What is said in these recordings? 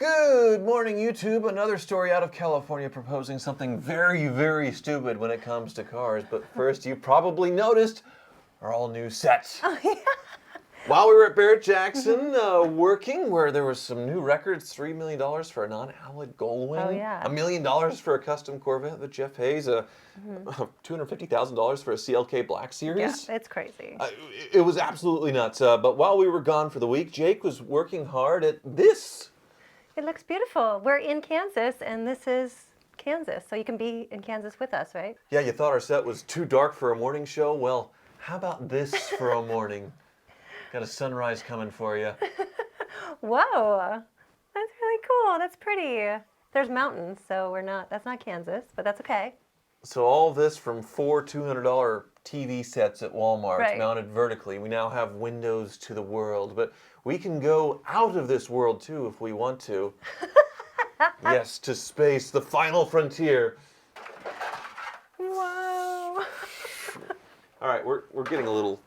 Good morning, YouTube. Another story out of California proposing something very, very stupid when it comes to cars. But first, you probably noticed our all-new set. Oh, yeah. While we were at Barrett-Jackson working, where there was some new records, $3 million for a non-alloyed Goldwing. Oh, yeah. $1 million for a custom Corvette with Jeff Hayes. $250,000 for a CLK Black Series. Yeah, it's crazy. It was absolutely nuts. But while we were gone for the week, Jake was working hard at this. It looks beautiful. We're in Kansas, and this is Kansas, so you can be in Kansas with us, right? Yeah, you thought our set was too dark for a morning show? Well, how about this for a morning? Got a sunrise coming for you. Whoa, that's really cool. That's pretty. There's mountains, so that's not Kansas, but that's okay. So all this from four $200 TV sets at Walmart, Right. mounted vertically. We now have windows to the world, but we can go out of this world too if we want to. Yes, to space, the final frontier. Whoa. All right, we're getting a little.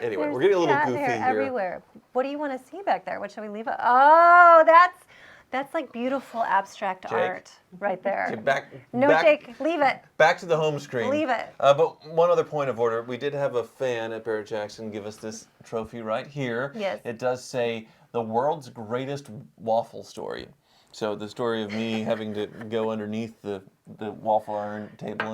Anyway, There's we're getting a little cat goofy hair here. everywhere. What do you want to see back there? What should we leave up? Oh, that's like beautiful abstract art right there. Okay, back, Jake, leave it. Back to the home screen. Leave it. But one other point of order. We did have a fan at Barrett-Jackson give us this trophy right here. Yes. It does say, the world's greatest waffle story. So the story of me having to go underneath the waffle iron table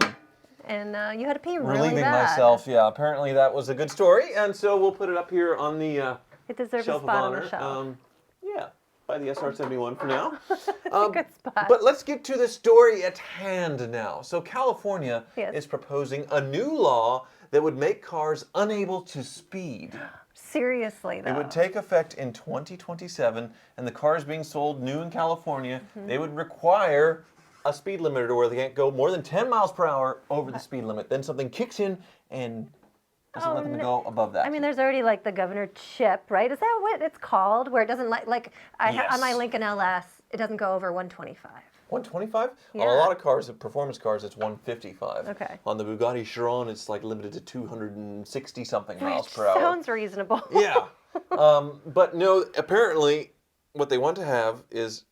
and And you had to pee really relieving bad. myself. Yeah, apparently that was a good story. And so we'll put it up here on the It deserves shelf a spot of on honor. the shelf. Yeah, by the SR-71 for now. It's a good spot. But let's get to the story at hand now. So California Yes. is proposing a new law that would make cars unable to speed. Seriously, though. It would take effect in 2027, and the cars being sold new in California, they would require a speed limiter where they can't go more than 10 miles per hour over the speed limit. Then something kicks in and doesn't let them go above that. I mean, there's already like the governor chip, right? Is that what it's called? Where it doesn't like Yes. on my Lincoln LS, it doesn't go over 125. 125? Yeah. On a lot of cars, performance cars, it's 155. Okay. On the Bugatti Chiron, it's like limited to 260 something miles Which per hour. sounds reasonable. Yeah. But no, apparently what they want to have is,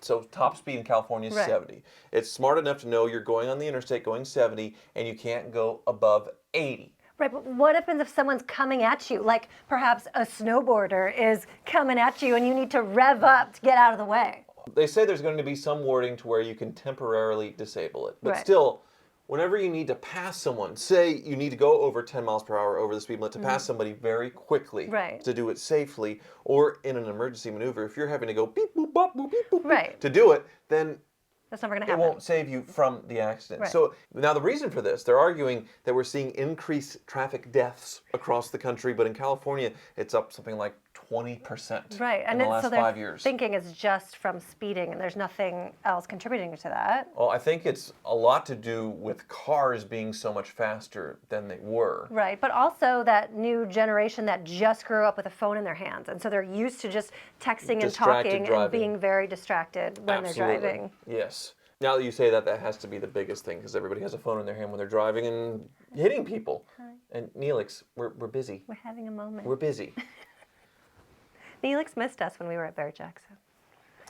so top speed in California is Right. 70. It's smart enough to know you're going on the interstate going 70 and you can't go above 80. Right, but what happens if someone's coming at you? Like perhaps a snowboarder is coming at you and you need to rev up to get out of the way. They say there's going to be some wording to where you can temporarily disable it. But Right. still, whenever you need to pass someone, say you need to go over 10 miles per hour over the speed limit to pass somebody very quickly Right. to do it safely, or in an emergency maneuver, if you're having to go beep, boop, bop, boop, beep, boop, Right. beep to do it, then That's never going to it happen. won't save you from the accident. Right. So now the reason for this, they're arguing that we're seeing increased traffic deaths across the country, but in California, it's up something like 20% Right, in and the so last they're 5 years. thinking it's just from speeding and there's nothing else contributing to that. Well, I think it's a lot to do with cars being so much faster than they were. Right, but also that new generation that just grew up with a phone in their hands. And so they're used to just texting and Distracted talking driving. and being very distracted when Absolutely. they're driving. Yes. Now that you say that, that has to be the biggest thing because everybody has a phone in their hand when they're driving and hitting people. Hi. And Neelix, we're busy. We're having a moment. We're busy. Neelix missed us when we were at Barrett-Jackson.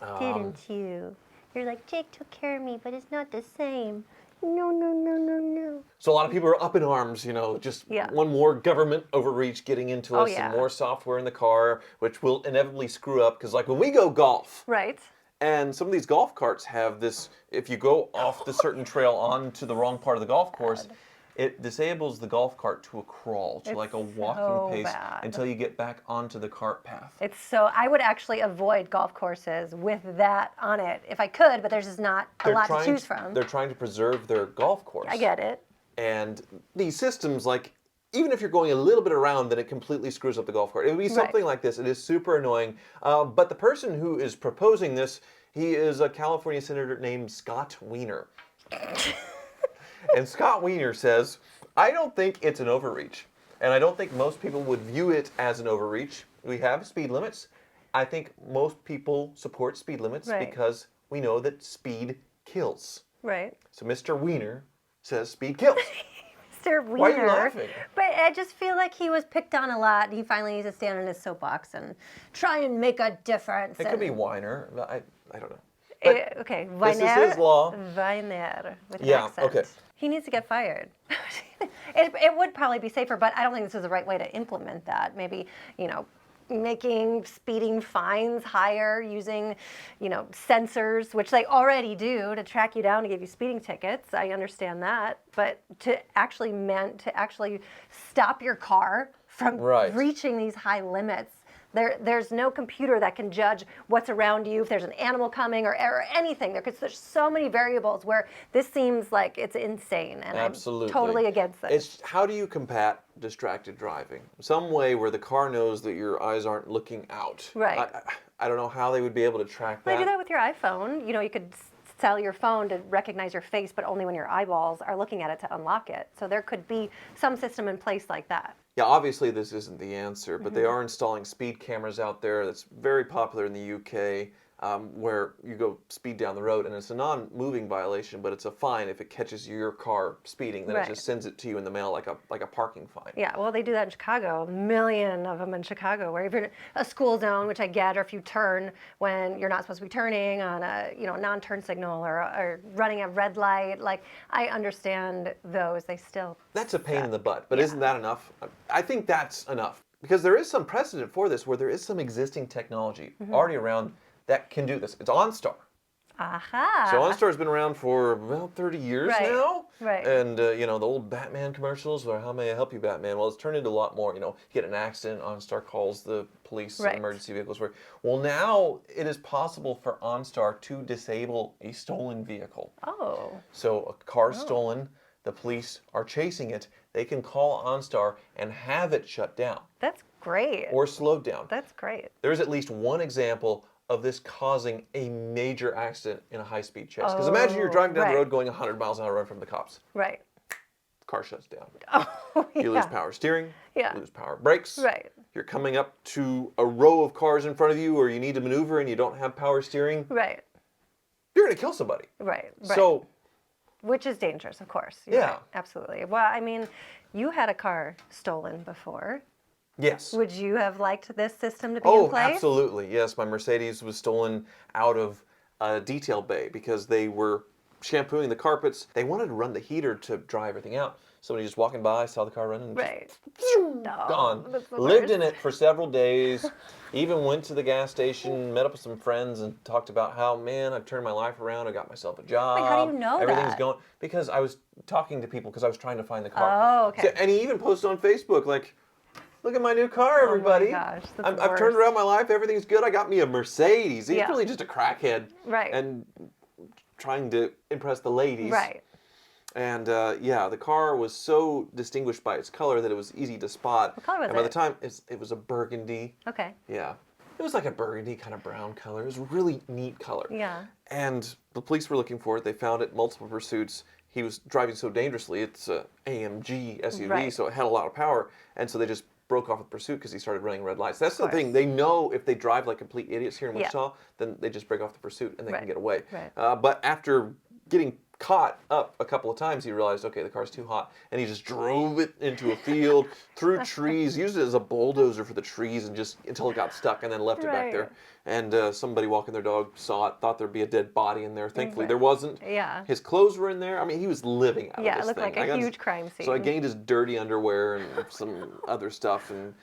Um, Didn't you? You're like, Jake took care of me, but it's not the same. No, no, no, no, no. So a lot of people are up in arms, you know, just Yeah. one more government overreach getting into Oh, us yeah. and more software in the car, which will inevitably screw up. Because like when we go golf, Right. and some of these golf carts have this, if you go off the certain trail onto the wrong part of the golf course, it disables the golf cart to a crawl, to It's like a walking so pace bad. until you get back onto the cart path. I would actually avoid golf courses with that on it if I could, but there's just not a lot to choose from. They're trying to preserve their golf course. I get it. And these systems, like, even if you're going a little bit around, then it completely screws up the golf cart. It would be something like this. It is super annoying. But the person who is proposing this, he is a California senator named Scott Wiener. And Scott Wiener says, I don't think it's an overreach. And I don't think most people would view it as an overreach. We have speed limits. I think most people support speed limits Right. because we know that speed kills. Right. So Mr. Wiener says speed kills. Mr. Wiener. Why are you laughing? But I just feel like he was picked on a lot. He finally needs to stand on his soapbox and try and make a difference. It could be Weiner. I don't know. But Okay, this is his law. Weiner with an Yeah, accent. okay. He needs to get fired. It would probably be safer, but I don't think this is the right way to implement that. Maybe, making speeding fines higher using, sensors, which they already do to track you down to give you speeding tickets. I understand that, but to actually stop your car from reaching these high limits. There's no computer that can judge what's around you, if there's an animal coming or anything. There's so many variables where this seems like it's insane, and Absolutely. I'm totally against this. It's how do you combat distracted driving? Some way where the car knows that your eyes aren't looking out. Right. I don't know how they would be able to track that. They do that with your iPhone. You could tell your phone to recognize your face, but only when your eyeballs are looking at it to unlock it. So there could be some system in place like that. Yeah, obviously this isn't the answer, but they are installing speed cameras out there. That's very popular in the UK, where you go speed down the road, and it's a non-moving violation, but it's a fine if it catches your car speeding. Then it just sends it to you in the mail like a parking fine. Yeah, well, they do that in Chicago. A million of them in Chicago, where if you're in a school zone, which I get, or if you turn when you're not supposed to be turning on a non-turn signal or running a red light, like I understand those. They still. That's a pain in the butt, but isn't that enough? I think that's enough because there is some precedent for this, where there is some existing technology already around that can do this. It's OnStar. Aha. So OnStar has been around for about 30 years now. Right. And, the old Batman commercials where, how may I help you, Batman? Well, it's turned into a lot more. You get an accident, OnStar calls the police and emergency vehicles. Well, now it is possible for OnStar to disable a stolen vehicle. Oh. So a car stolen, the police are chasing it. They can call OnStar and have it shut down. That's great. Or slowed down. That's great. There's at least one example of this causing a major accident in a high-speed chase. Because imagine you're driving down the road going 100 miles an hour from the cops. Right. The car shuts down. Oh, You lose power steering. Yeah. You lose power brakes. Right. You're coming up to a row of cars in front of you, or you need to maneuver and you don't have power steering. Right. You're going to kill somebody. Right. So, which is dangerous, of course. Yeah. Right. Absolutely. Well, I mean, you had a car stolen before. yes. Would you have liked this system to be in place? Absolutely. Yes, my Mercedes was stolen out of a detail bay because they were shampooing the carpets. They wanted to run the heater to dry everything out. Somebody just walking by, saw the car running, Right. gone. That's the Lived worst. in it for several days. Even went to the gas station, met up with some friends, and talked about how, man, I've turned my life around. I got myself a job. Wait, how do you know Everything's that? going because I was talking to people because I was trying to find the car. Oh, okay. And he even posted on Facebook like, look at my new car, everybody. Oh my gosh, that's the I've turned worst. around my life. Everything's good. I got me a Mercedes. He's Yeah. really just a crackhead. Right. And trying to impress the ladies. Right. And the car was so distinguished by its color that it was easy to spot. What color was and by it? the time it was a burgundy. Okay. Yeah. It was like a burgundy kind of brown color. It was a really neat color. Yeah. And the police were looking for it. They found it, multiple pursuits. He was driving so dangerously. It's a AMG SUV, Right. so it had a lot of power. And so they just broke off the pursuit because he started running red lights. That's the course. thing. They know if they drive like complete idiots here in Yeah. Wichita, then they just break off the pursuit and they Right. can get away. Right. But after getting caught up a couple of times, he realized, okay, the car's too hot. And he just drove it into a field, through trees, used it as a bulldozer for the trees and just until it got stuck and then left it back Right. there. And somebody walking their dog saw it, thought there'd be a dead body in there. Thankfully, Right. there wasn't. Yeah. His clothes were in there. I mean, he was living out of Yeah, this it looked thing. like I a got huge his- crime scene. So I gained his dirty underwear and some other stuff and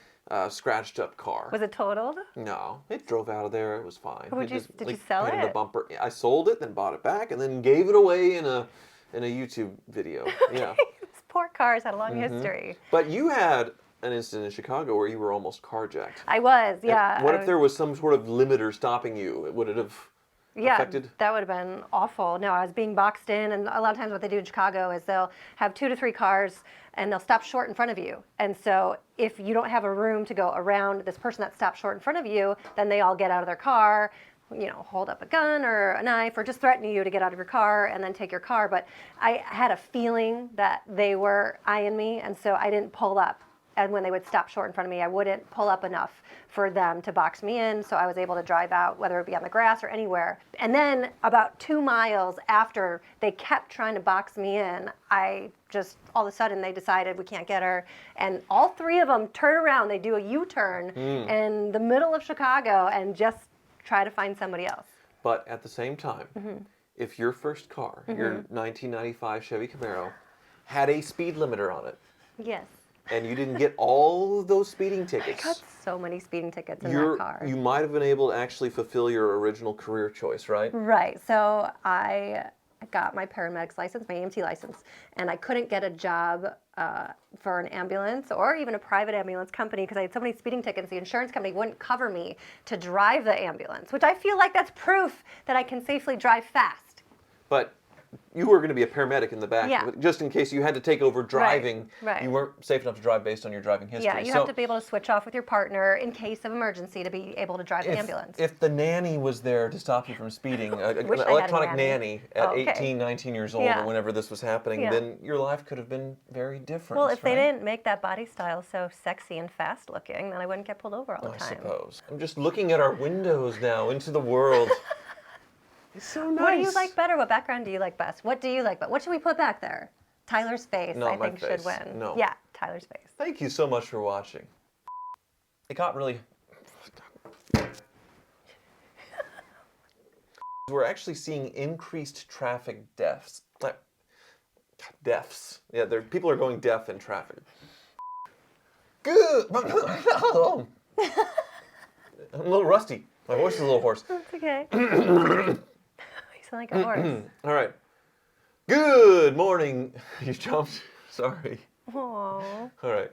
scratched up car. Was it totaled? No, it drove out of there. It was fine. Would It you- just, did you sell painted it? a bumper. I sold it, then bought it back, and then gave it away in a YouTube video. Yeah. These poor cars had a long Mm-hmm. history. But you had an incident in Chicago where you were almost carjacked. I was, yeah. What I if was- there was some sort of limiter stopping you? Would it have Yeah, affected? that would have been awful. No, I was being boxed in, and a lot of times what they do in Chicago is they'll have 2 to 3 cars, and they'll stop short in front of you. And so if you don't have a room to go around this person that stopped short in front of you, then they all get out of their car, hold up a gun or a knife, or just threaten you to get out of your car and then take your car. But I had a feeling that they were eyeing me, and so I didn't pull up. and when they would stop short in front of me, I wouldn't pull up enough for them to box me in, so I was able to drive out, whether it be on the grass or anywhere. And then about 2 miles after they kept trying to box me in, I just, all of a sudden they decided we can't get her, and all 3 of them turn around, they do a U-turn in the middle of Chicago and just try to find somebody else. But at the same time, if your first car, your 1995 Chevy Camaro, had a speed limiter on it, Yes. and you didn't get all of those speeding I tickets, got so many speeding tickets in that car. you might have been able to actually fulfill your original career choice, right? Right. So I got my paramedic's license, my EMT license, and I couldn't get a job for an ambulance or even a private ambulance company because I had so many speeding tickets. The insurance company wouldn't cover me to drive the ambulance, which I feel like that's proof that I can safely drive fast. But you were going to be a paramedic in the back, Yeah. just in case you had to take over driving. Right. You weren't safe enough to drive based on your driving history. Yeah, you have to be able to switch off with your partner in case of emergency to be able to drive the ambulance. If the nanny was there to stop you from speeding, an Wish I had a electronic nanny. at Okay. 18, 19 years old, Yeah. or whenever this was happening, Yeah. then your life could have been very different. Well, if they right? didn't make that body style so sexy and fast looking, then I wouldn't get pulled over all the I time. suppose. I'm just looking at our windows now into the world. It's so nice. What do you like better? What background do you like best? What do you like? But what should we put back there? Tyler's face, Not I my think, should face. win. No. Yeah, Tyler's face. Thank you so much for watching. It got really... We're actually seeing increased traffic deaths. Deaths. Yeah, people are going deaf in traffic. Good. I'm a little rusty. My voice is a little hoarse. That's okay. You sound like a horse. All right. Good morning. You jumped. Sorry. Aww. All right.